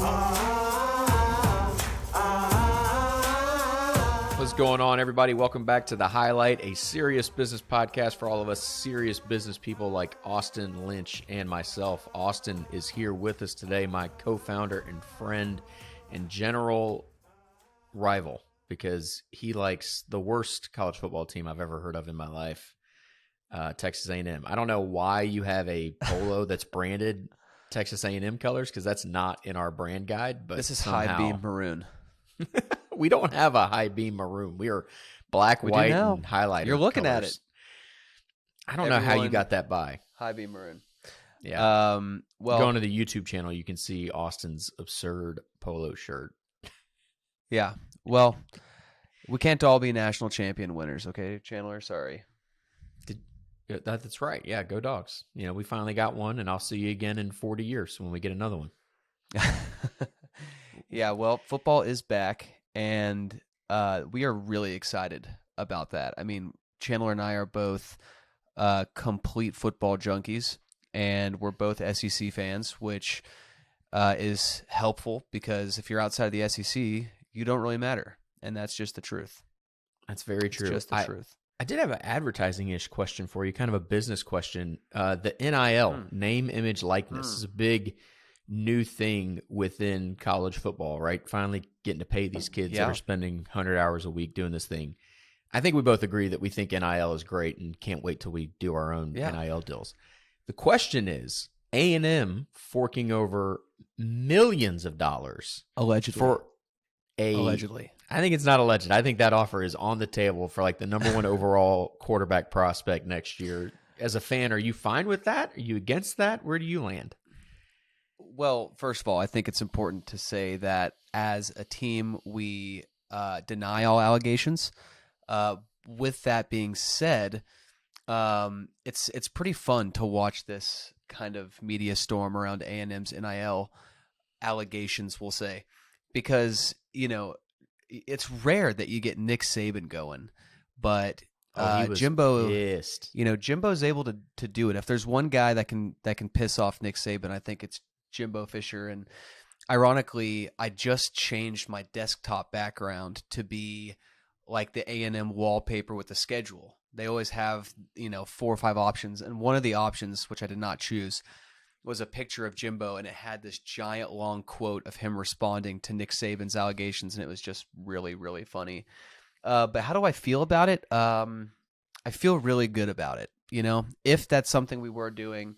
What's going on, everybody? Welcome back to The Highlight, a serious business podcast for all of us serious business people like Austin, Lynch, and myself. Austin is here with us today, my co-founder and friend and general rival, because he likes the worst college football team I've ever heard of in my life, Texas A&M. I don't know why you have a polo that's branded Texas A&M colors, because that's not in our brand guide. But this is somehow, high beam maroon. We don't have a high beam maroon. We are black, white, and highlighter. You're looking colors. at it. I don't know how you got that by. High beam maroon. Yeah. Well, going to the YouTube channel, you can see Austin's absurd polo shirt. Yeah. Well, we can't all be national champion winners, okay, Chandler? Sorry. That's right. Yeah, go Dogs. You know, we finally got one, and I'll see you again in 40 years when we get another one. Yeah, well, football is back, and we are really excited about that. I mean, Chandler and I are both complete football junkies, and we're both SEC fans, which is helpful because if you're outside of the SEC, you don't really matter, and that's just the truth. That's very true. It's just the truth. I did have an advertising-ish question for you, kind of a business question. The NIL, name, image, likeness, is a big new thing within college football, right? Finally getting to pay these kids that are spending 100 hours a week doing this thing. I think we both agree that we think NIL is great and can't wait till we do our own NIL deals. The question is, A&M forking over millions of dollars allegedly for allegedly. I think it's not alleged. I think that offer is on the table for like the number one overall quarterback prospect next year. As a fan, are you fine with that? Are you against that? Where do you land? Well, first of all, I think it's important to say that as a team, we deny all allegations. With that being said, it's pretty fun to watch this kind of media storm around A&M's NIL allegations, we'll say, because, you know, it's rare that you get Nick Saban going, but Jimbo, pissed. You know, Jimbo's able to do it. If there's one guy that can piss off Nick Saban, I think it's Jimbo Fisher. And ironically, I just changed my desktop background to be like the A&M wallpaper with the schedule. They always have, 4 or 5 options, and one of the options, which I did not choose, was a picture of Jimbo, and it had this giant long quote of him responding to Nick Saban's allegations, and it was just really, really funny. But how do I feel about it? I feel really good about it. You know, if that's something we were doing,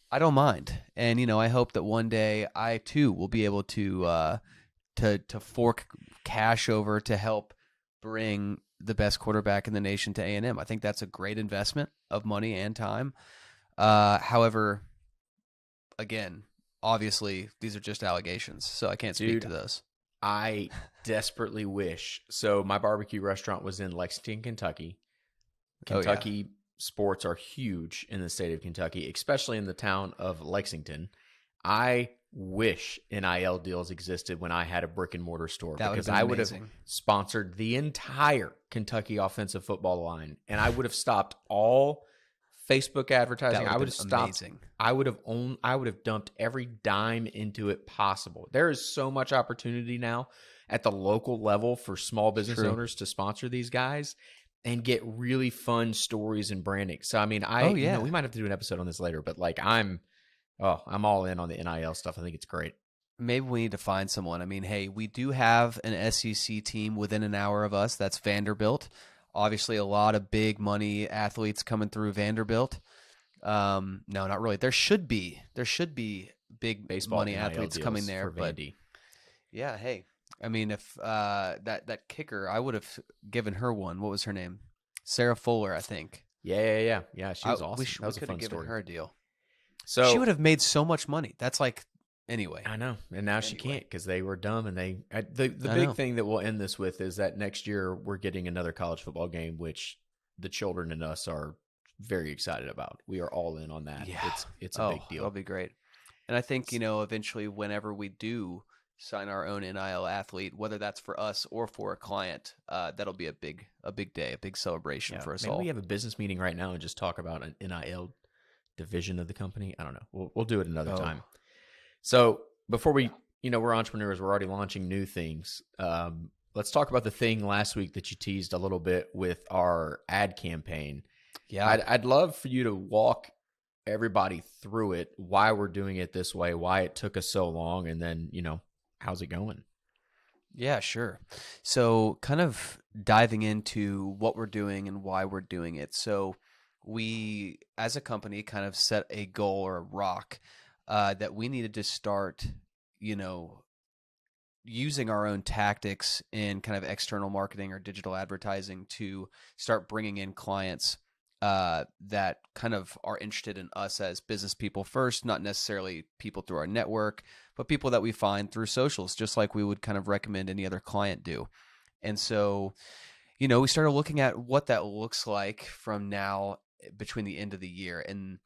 I don't mind. And, I hope that one day I too will be able to fork cash over to help bring the best quarterback in the nation to A&M. I think that's a great investment of money and time. However, again, obviously, these are just allegations, so I can't speak to those. I desperately wish. So my barbecue restaurant was in Lexington, Kentucky. Kentucky sports are huge in the state of Kentucky, especially in the town of Lexington. I wish NIL deals existed when I had a brick and mortar store, because I would have sponsored the entire Kentucky offensive football line, and I would have stopped all Facebook advertising. I would have stopped. Amazing. I would have dumped every dime into it possible. There is so much opportunity now at the local level for small business owners to sponsor these guys and get really fun stories and branding. So I mean, we might have to do an episode on this later, but like I'm all in on the NIL stuff. I think it's great. Maybe we need to find someone. I mean, hey, we do have an SEC team within an hour of us. That's Vanderbilt. Obviously, a lot of big money athletes coming through Vanderbilt. No, not really. There should be big baseball money athletes coming there. But yeah, hey, I mean, if that kicker, I would have given her one. What was her name? Sarah Fuller, I think. Yeah. She was awesome. We could have given her a deal. So she would have made so much money. That's like. Anyway, I know, and now she can't because they were dumb. And the big thing that we'll end this with is that next year we're getting another college football game, which the children and us are very excited about. We are all in on that. Yeah. It's a big deal. It'll be great. And I think eventually, whenever we do sign our own NIL athlete, whether that's for us or for a client, that'll be a big day, a big celebration for us all. Maybe we have a business meeting right now and just talk about an NIL division of the company. I don't know. We'll do it another time. So before we we're entrepreneurs. We're already launching new things. Let's talk about the thing last week that you teased a little bit with our ad campaign. Yeah. I'd love for you to walk everybody through it, why we're doing it this way, why it took us so long, and then, how's it going? Yeah, sure. So kind of diving into what we're doing and why we're doing it. So we, as a company, kind of set a goal or a rock that we needed to start, you know, using our own tactics in kind of external marketing or digital advertising to start bringing in clients that kind of are interested in us as business people first, not necessarily people through our network, but people that we find through socials, just like we would kind of recommend any other client do. And so, we started looking at what that looks like from now between the end of the year. And,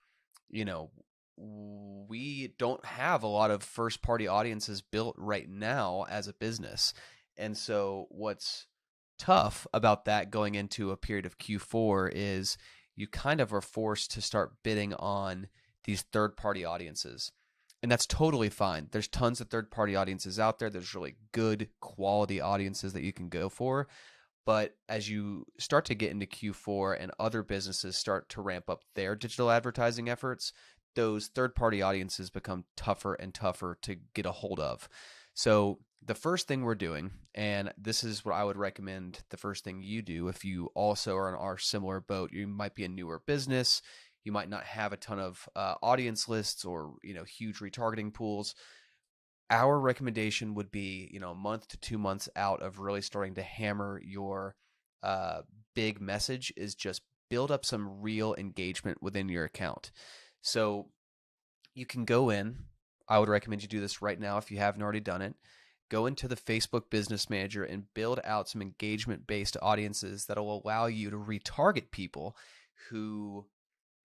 you know, we don't have a lot of first party audiences built right now as a business. And so what's tough about that going into a period of Q4 is you kind of are forced to start bidding on these third party audiences. And that's totally fine. There's tons of third party audiences out there. There's really good quality audiences that you can go for. But as you start to get into Q4 and other businesses start to ramp up their digital advertising efforts, those third-party audiences become tougher and tougher to get a hold of. So the first thing we're doing, and this is what I would recommend the first thing you do if you also are in our similar boat, you might be a newer business, you might not have a ton of audience lists or huge retargeting pools. Our recommendation would be a month to 2 months out of really starting to hammer your big message is just build up some real engagement within your account. So you can go in. I would recommend you do this right now if you haven't already done it. Go into the Facebook Business Manager and build out some engagement-based audiences that will allow you to retarget people who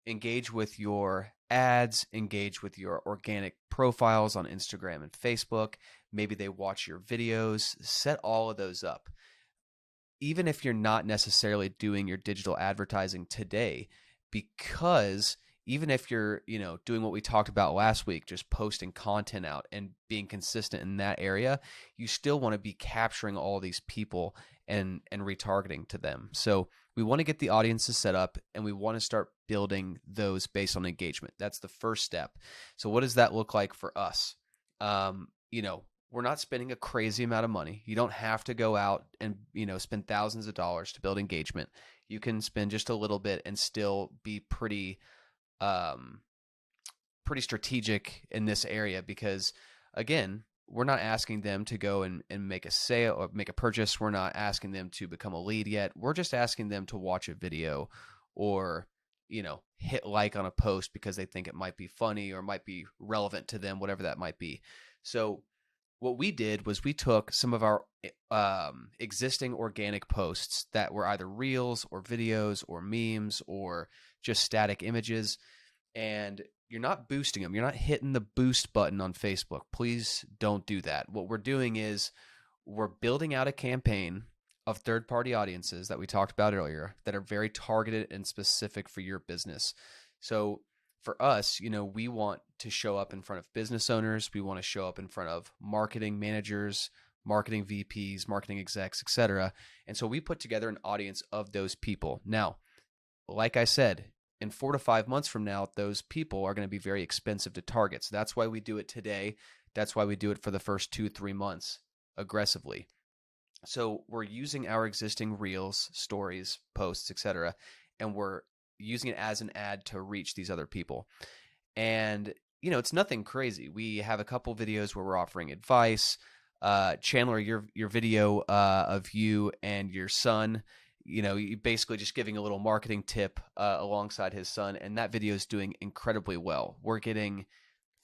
engage with your ads, engage with your organic profiles on Instagram and Facebook. Maybe they watch your videos. Set all of those up. Even if you're not necessarily doing your digital advertising today, because even if you're, doing what we talked about last week, just posting content out and being consistent in that area, you still want to be capturing all these people and retargeting to them. So we want to get the audiences set up and we want to start building those based on engagement. That's the first step. So what does that look like for us? We're not spending a crazy amount of money. You don't have to go out and, spend thousands of dollars to build engagement. You can spend just a little bit and still be pretty strategic in this area because, again, we're not asking them to go and make a sale or make a purchase. We're not asking them to become a lead yet. We're just asking them to watch a video or, hit like on a post because they think it might be funny or might be relevant to them, whatever that might be. So what we did was we took some of our existing organic posts that were either reels or videos or memes or just static images, and you're not boosting them. You're not hitting the boost button on Facebook. Please don't do that. What we're doing is we're building out a campaign of third-party audiences that we talked about earlier that are very targeted and specific for your business. So for us, we want to show up in front of business owners. We want to show up in front of marketing managers, marketing VPs, marketing execs, etc. And so we put together an audience of those people. Now, like I said, in 4 to 5 months from now, those people are going to be very expensive to target. So that's why we do it today. That's why we do it for the first 2-3 months aggressively. So we're using our existing reels, stories, posts, etc., and we're using it as an ad to reach these other people. And, it's nothing crazy. We have a couple videos where we're offering advice. Chandler, your video of you and your son, you basically just giving a little marketing tip alongside his son, and that video is doing incredibly well. We're getting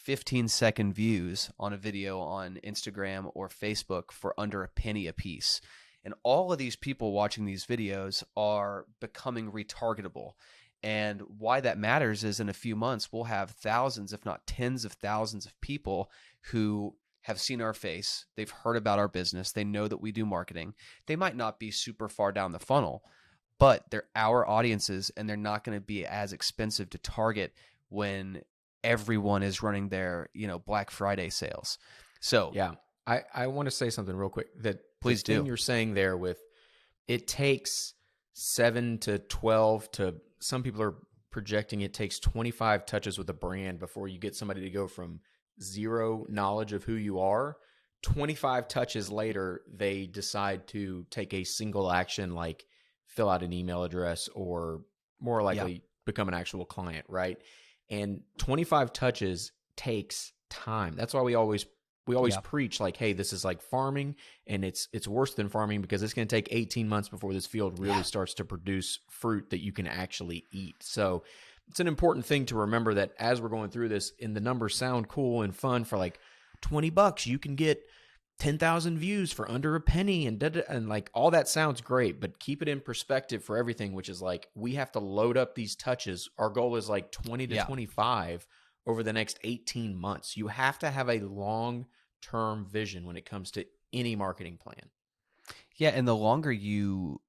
15-second views on a video on Instagram or Facebook for under a penny a piece. And all of these people watching these videos are becoming retargetable. And why that matters is in a few months, we'll have thousands, if not tens of thousands of people who have seen our face. They've heard about our business. They know that we do marketing. They might not be super far down the funnel, but they're our audiences and they're not going to be as expensive to target when everyone is running their, Black Friday sales. So Yeah. I want to say something real quick. That please the thing do. you're saying there with it takes 7 to 12 to some people are projecting it takes 25 touches with a brand before you get somebody to go from zero knowledge of who you are. 25 touches later, they decide to take a single action like fill out an email address or more Yeah. likely become an actual client, right? And 25 touches takes time. That's why we always Yeah. preach like, hey, this is like farming, and it's worse than farming because it's going to take 18 months before this field really starts to produce fruit that you can actually eat. So it's an important thing to remember that as we're going through this, and the numbers sound cool and fun for like $20, you can get 10,000 views for under a penny and like all that sounds great, but keep it in perspective for everything, which is like we have to load up these touches. Our goal is like 20 to 25 over the next 18 months. You have to have a long-term vision when it comes to any marketing plan. Yeah, and the longer you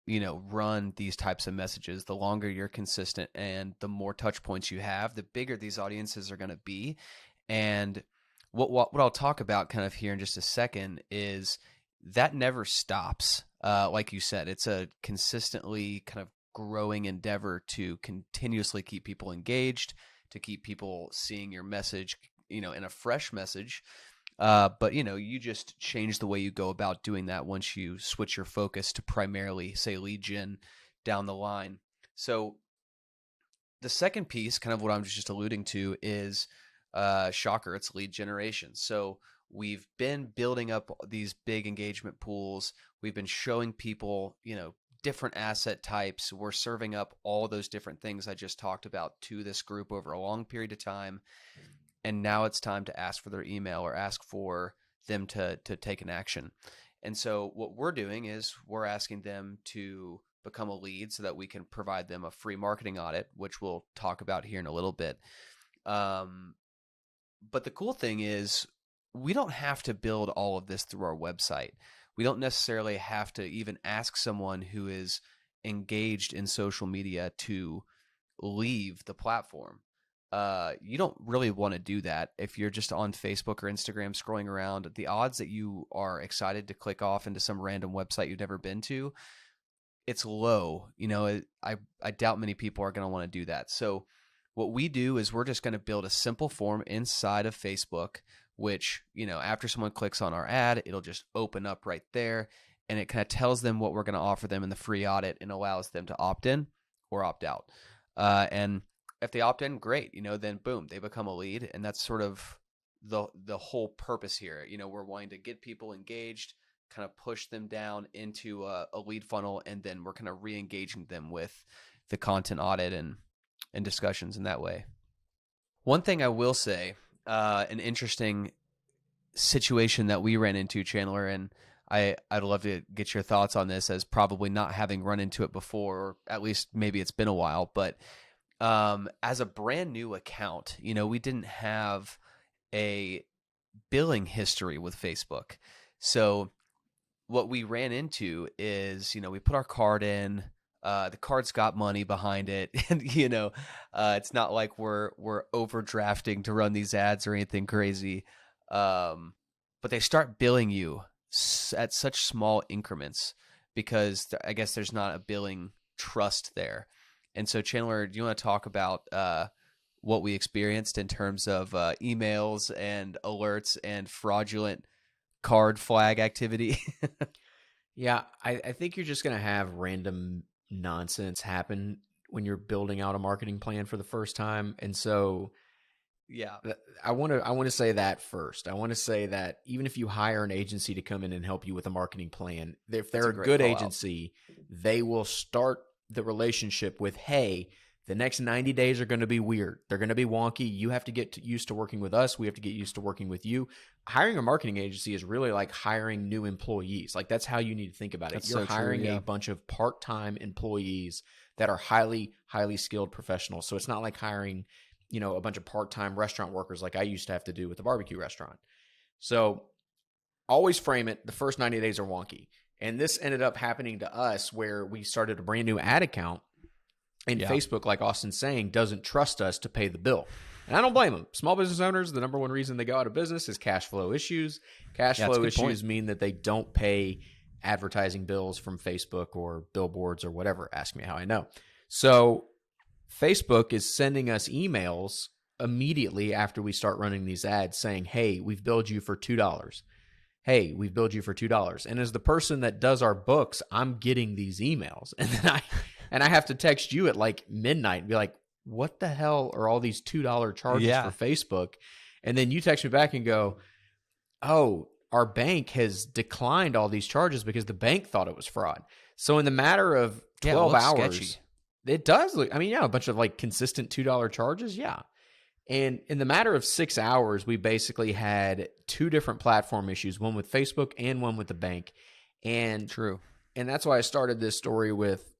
run these types of messages, the longer you're consistent and the more touch points you have, the bigger these audiences are going to be. And what I'll talk about kind of here in just a second is that never stops. Like you said, it's a consistently kind of growing endeavor to continuously keep people engaged, to keep people seeing your message, in a fresh message. But you just change the way you go about doing that once you switch your focus to primarily, say, lead gen down the line. So the second piece, kind of what I'm just alluding to, is shocker, it's lead generation. So we've been building up these big engagement pools. We've been showing people, different asset types. We're serving up all those different things I just talked about to this group over a long period of time. And now it's time to ask for their email or ask for them to take an action. And so what we're doing is we're asking them to become a lead so that we can provide them a free marketing audit, which we'll talk about here in a little bit. But the cool thing is we don't have to build all of this through our website. We don't necessarily have to even ask someone who is engaged in social media to leave the platform. You don't really want to do that. If you're just on Facebook or Instagram scrolling around, the odds that you are excited to click off into some random website you've never been to, it's low. I doubt many people are going to want to do that. So what we do is we're just going to build a simple form inside of Facebook, which, after someone clicks on our ad, it'll just open up right there, and it kind of tells them what we're going to offer them in the free audit and allows them to opt in or opt out. And if they opt in, great, then boom, they become a lead. And that's sort of the whole purpose here. We're wanting to get people engaged, kind of push them down into a lead funnel, and then we're kind of re-engaging them with the content audit and discussions in that way. One thing I will say, an interesting situation that we ran into, Chandler, and I'd love to get your thoughts on this, as probably not having run into it before, or at least maybe it's been a while, but as a brand new account, we didn't have a billing history with Facebook. So what we ran into is, we put our card in, the card's got money behind it, and it's not like we're overdrafting to run these ads or anything crazy. But they start billing you at such small increments because I guess there's not a billing trust there. And so, Chandler, do you want to talk about what we experienced in terms of emails and alerts and fraudulent card flag activity? Yeah, I think you're just going to have random nonsense happen when you're building out a marketing plan for the first time. And so Yeah, I want to say that first. I want to say that even if you hire an agency to come in and help you with a marketing plan, if they're a good agency, they will start the relationship with, hey, the next 90 days are going to be weird. They're going to be wonky. You have to get used to working with us. We have to get used to working with you. Hiring a marketing agency is really like hiring new employees. Like that's how you need to think about it. That's You're so true, hiring yeah. a bunch of part-time employees that are highly, highly skilled professionals. So it's not like hiring, a bunch of part-time restaurant workers like I used to have to do with the barbecue restaurant. So always frame it, the first 90 days are wonky. And this ended up happening to us where we started a brand new ad account, and Facebook, like Austin's saying, doesn't trust us to pay the bill. And I don't blame them. Small business owners, the number one reason they go out of business is cash flow issues. Cash flow issues mean that they don't pay advertising bills from Facebook or billboards or whatever. Ask me how I know. So Facebook is sending us emails immediately after we start running these ads saying, hey, we've billed you for $2. Hey, we've billed you for $2. And as the person that does our books, I'm getting these emails. And then I have to text you at like midnight and be like, what the hell are all these $2 charges for Facebook? And then you text me back and go, oh, our bank has declined all these charges because the bank thought it was fraud. So in the matter of 12 hours, sketchy. It does look, I mean, yeah, a bunch of like consistent $2 charges. Yeah. And in the matter of 6 hours, we basically had 2 different platform issues, one with Facebook and one with the bank. And true. And that's why I started this story with,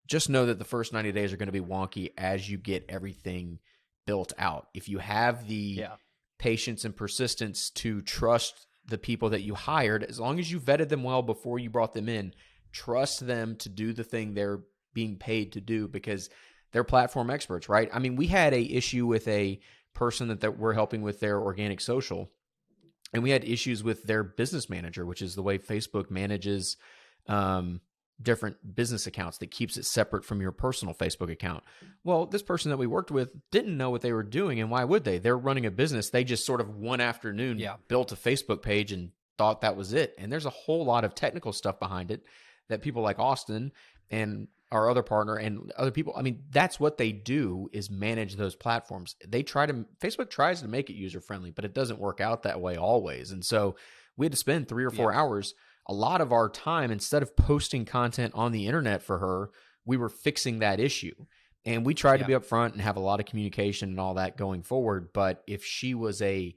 just know that the first 90 days are going to be wonky as you get everything built out. If you have the patience and persistence to trust the people that you hired, as long as you vetted them well before you brought them in, trust them to do the thing they're being paid to do because they're platform experts, right? I mean, we had a issue with a person that we're helping with their organic social, and we had issues with their business manager, which is the way Facebook manages different business accounts that keeps it separate from your personal Facebook account. Well, this person that we worked with didn't know what they were doing, and why would they? They're running a business. They just sort of one afternoon built a Facebook page and thought that was it. And there's a whole lot of technical stuff behind it that people like Austin and our other partner and other people, I mean, that's what they do is manage those platforms. Facebook tries to make it user-friendly, but it doesn't work out that way always. And so we had to spend 3 or 4 hours. A lot of our time, instead of posting content on the internet for her, we were fixing that issue. And we tried to be upfront and have a lot of communication and all that going forward. But if she was I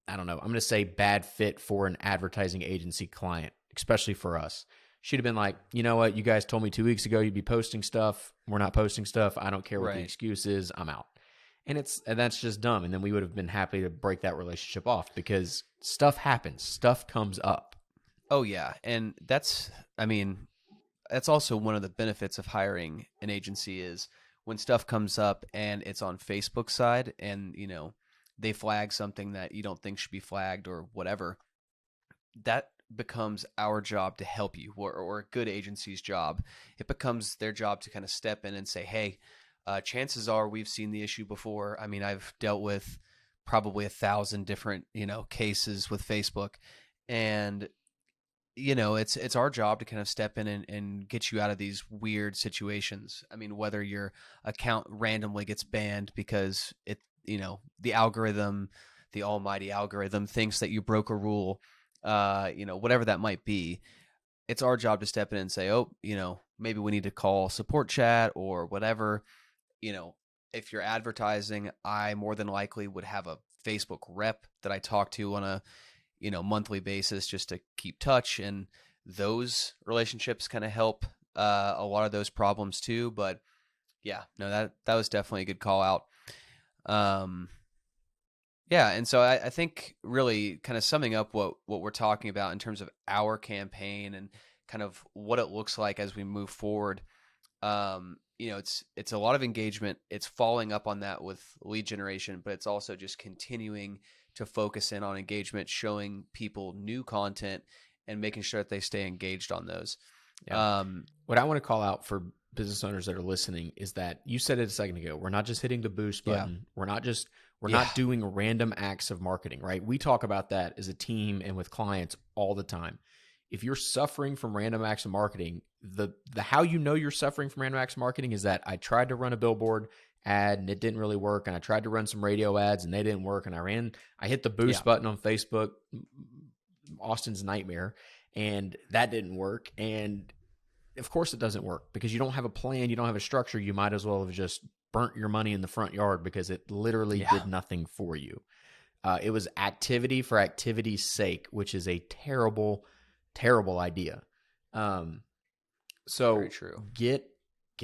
don't know, I'm going to say bad fit for an advertising agency client, especially for us, she'd have been like, you know what, you guys told me 2 weeks ago you'd be posting stuff. We're not posting stuff. I don't care what the excuse is. I'm out. And that's just dumb. And then we would have been happy to break that relationship off because stuff happens. Stuff comes up. Oh, yeah. And that's also one of the benefits of hiring an agency is when stuff comes up and it's on Facebook side and, you know, they flag something that you don't think should be flagged or whatever, that becomes our job to help you or a good agency's job. It becomes their job to kind of step in and say, hey, chances are we've seen the issue before. I mean, I've dealt with probably 1,000 different, cases with Facebook, and it's our job to kind of step in and get you out of these weird situations. I mean, whether your account randomly gets banned because the algorithm, the almighty algorithm thinks that you broke a rule, whatever that might be, it's our job to step in and say, oh, maybe we need to call support chat or whatever. If you're advertising, I more than likely would have a Facebook rep that I talk to on a monthly basis just to keep touch, and those relationships kind of help a lot of those problems too. But yeah, no, that was definitely a good call out. Yeah, and so I think really kind of summing up what we're talking about in terms of our campaign and kind of what it looks like as we move forward. It's a lot of engagement. It's following up on that with lead generation, but it's also just continuing to focus in on engagement, showing people new content and making sure that they stay engaged on those. Yeah. What I want to call out for business owners that are listening is that you said it a second ago, we're not just hitting the boost button. Yeah. We're not doing random acts of marketing, right? We talk about that as a team and with clients all the time. If you're suffering from random acts of marketing, the how you know you're suffering from random acts of marketing is that I tried to run a billboard ad and it didn't really work, and I tried to run some radio ads and they didn't work, and I hit the boost button on Facebook, Austin's nightmare, and that didn't work. And of course it doesn't work because you don't have a plan, you don't have a structure. You might as well have just burnt your money in the front yard because it literally did nothing for you. It was activity for activity's sake, which is a terrible idea. So very true. Get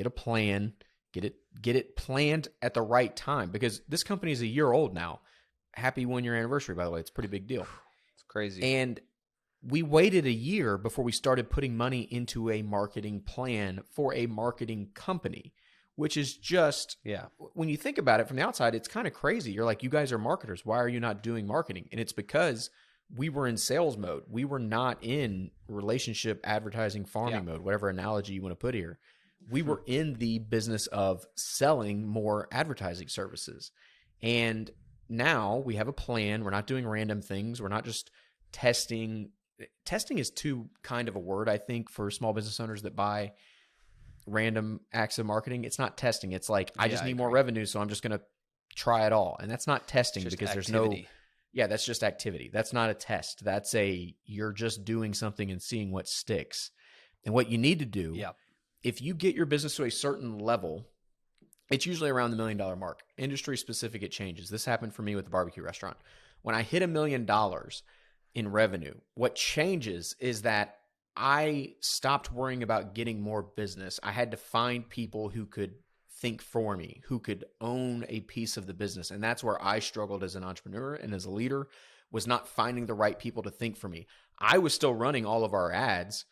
a plan, get it planned at the right time, because this company is a year old now. Happy 1-year anniversary, by the way. It's a pretty big deal. It's crazy. And we waited a year before we started putting money into a marketing plan for a marketing company. which is just, when you think about it from the outside, it's kind of crazy. You're like, you guys are marketers. Why are you not doing marketing? And it's because we were in sales mode. We were not in relationship advertising farming mode, whatever analogy you want to put here. We were in the business of selling more advertising services. And now we have a plan. We're not doing random things. We're not just testing. Testing is too kind of a word, I think, for small business owners that buy random acts of marketing. It's not testing. It's like, I just need more revenue, so I'm just going to try it all. And that's not testing because activity. That's just activity. That's not a test. That's you're just doing something and seeing what sticks. And what you need to do, if you get your business to a certain level, it's usually around the $1 million mark. Industry specific, it changes. This happened for me with the barbecue restaurant. When I hit $1 million in revenue, what changes is that I stopped worrying about getting more business. I had to find people who could think for me, who could own a piece of the business. And that's where I struggled as an entrepreneur and as a leader, was not finding the right people to think for me. I was still running all of our ads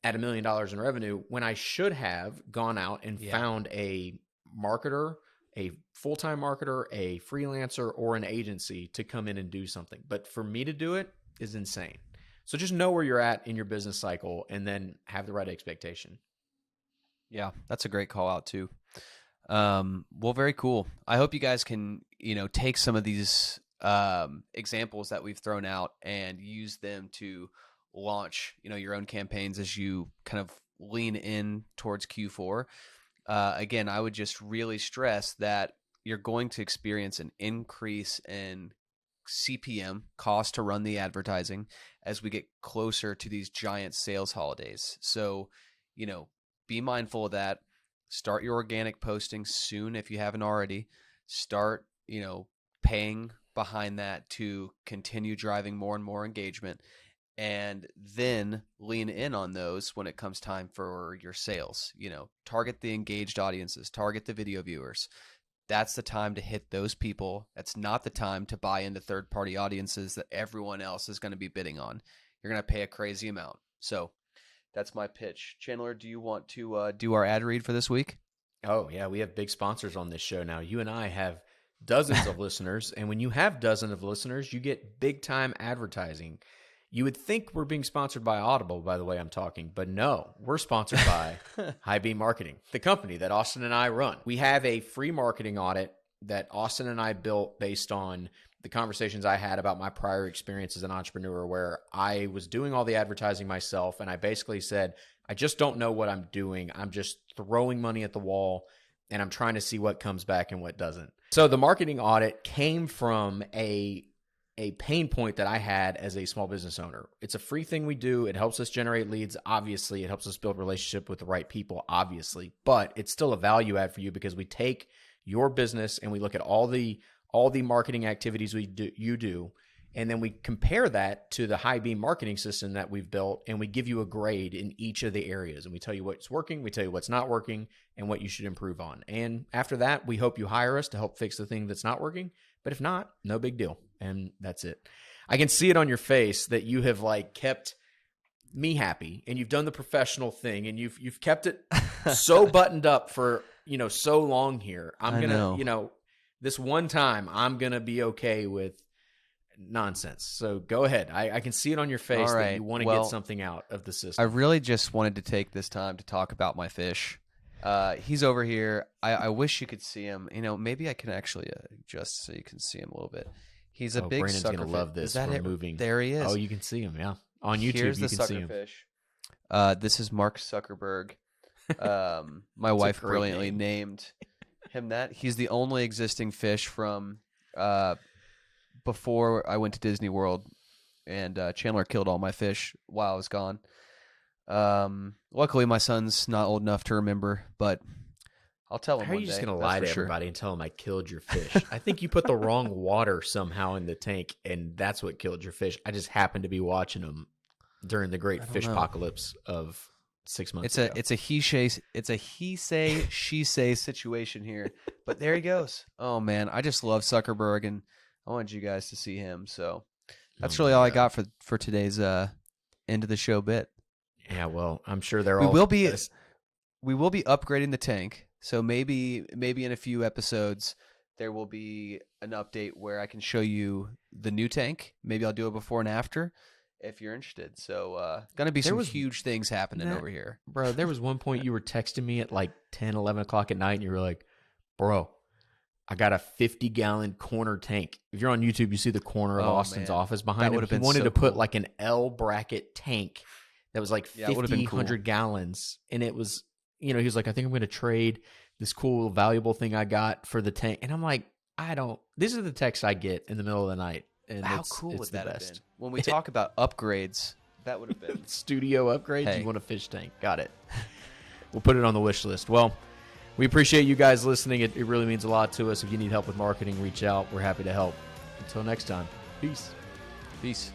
at $1 million in revenue when I should have gone out and found a marketer, a full-time marketer, a freelancer, or an agency to come in and do something. But for me to do it is insane. So just know where you're at in your business cycle and then have the right expectation. Yeah, that's a great call out too. Well, very cool. I hope you guys can, take some of these examples that we've thrown out and use them to launch, your own campaigns as you kind of lean in towards Q4. Again, I would just really stress that you're going to experience an increase in CPM, cost to run the advertising, as we get closer to these giant sales holidays. So, be mindful of that. Start your organic posting soon if you haven't already. Start, paying behind that to continue driving more and more engagement, and then lean in on those when it comes time for your sales. Target the engaged audiences, target the video viewers. That's the time to hit those people. That's not the time to buy into third-party audiences that everyone else is going to be bidding on. You're going to pay a crazy amount. So that's my pitch. Chandler, do you want to do our ad read for this week? Oh, yeah. We have big sponsors on this show now. You and I have dozens of listeners. And when you have dozens of listeners, you get big-time advertising. You would think we're being sponsored by Audible, by the way I'm talking, but no, we're sponsored by High Beam Marketing, the company that Austin and I run. We have a free marketing audit that Austin and I built based on the conversations I had about my prior experience as an entrepreneur, where I was doing all the advertising myself. And I basically said, I just don't know what I'm doing. I'm just throwing money at the wall and I'm trying to see what comes back and what doesn't. So the marketing audit came from a pain point that I had as a small business owner. It's a free thing we do. It helps us generate leads. Obviously, it helps us build relationship with the right people, obviously, but it's still a value add for you because we take your business and we look at all the marketing activities you do, and then we compare that to the High Beam marketing system that we've built, and we give you a grade in each of the areas, and we tell you what's working, we tell you what's not working, and what you should improve on. And after that, we hope you hire us to help fix the thing that's not working. But if not, no big deal. And that's it. I can see it on your face that you have kept me happy, and you've done the professional thing, and you've kept it so buttoned up for, so long here. I'm going to, this one time I'm going to be okay with nonsense. So go ahead. I can see it on your face that you want to get something out of the system. I really just wanted to take this time to talk about my fish. He's over here. I wish you could see him. Maybe I can actually adjust so you can see him a little bit. He's a big Brandon's sucker. Gonna love this. Is that it? Moving. There he is. Oh, you can see him. Yeah, on YouTube. Here's you the can see him. fish. This is Mark Zuckerberg. My wife brilliantly named him that. He's the only existing fish from before I went to Disney World, and Chandler killed all my fish while I was gone. Luckily, my son's not old enough to remember, but I'll tell him. How are you just going to lie to everybody and tell him I killed your fish? I think you put the wrong water somehow in the tank, and that's what killed your fish. I just happened to be watching them during the great fish apocalypse of 6 months ago. It's a he say she say situation here, but there he goes. Oh man, I just love Zuckerberg, and I wanted you guys to see him. So that's really all I got for today's end of the show bit. Yeah, well, I'm sure we will be upgrading the tank. So maybe in a few episodes there will be an update where I can show you the new tank. Maybe I'll do a before and after if you're interested. So gonna be some huge things happening over here. Bro, there was one point you were texting me at like 10, 11 o'clock at night, and you were like, bro, I got a 50-gallon corner tank. If you're on YouTube, you see the corner of Austin's office behind him. He wanted to put like an L bracket tank that was like 100 gallons. And it was, he was like, I think I'm going to trade this cool, valuable thing I got for the tank. And I'm like, these are the texts I get in the middle of the night. And how cool would that have been? When we talk about upgrades, that would have been. Studio upgrades? Hey. You want a fish tank. Got it. We'll put it on the wish list. Well, we appreciate you guys listening. It really means a lot to us. If you need help with marketing, reach out. We're happy to help. Until next time, peace. Peace.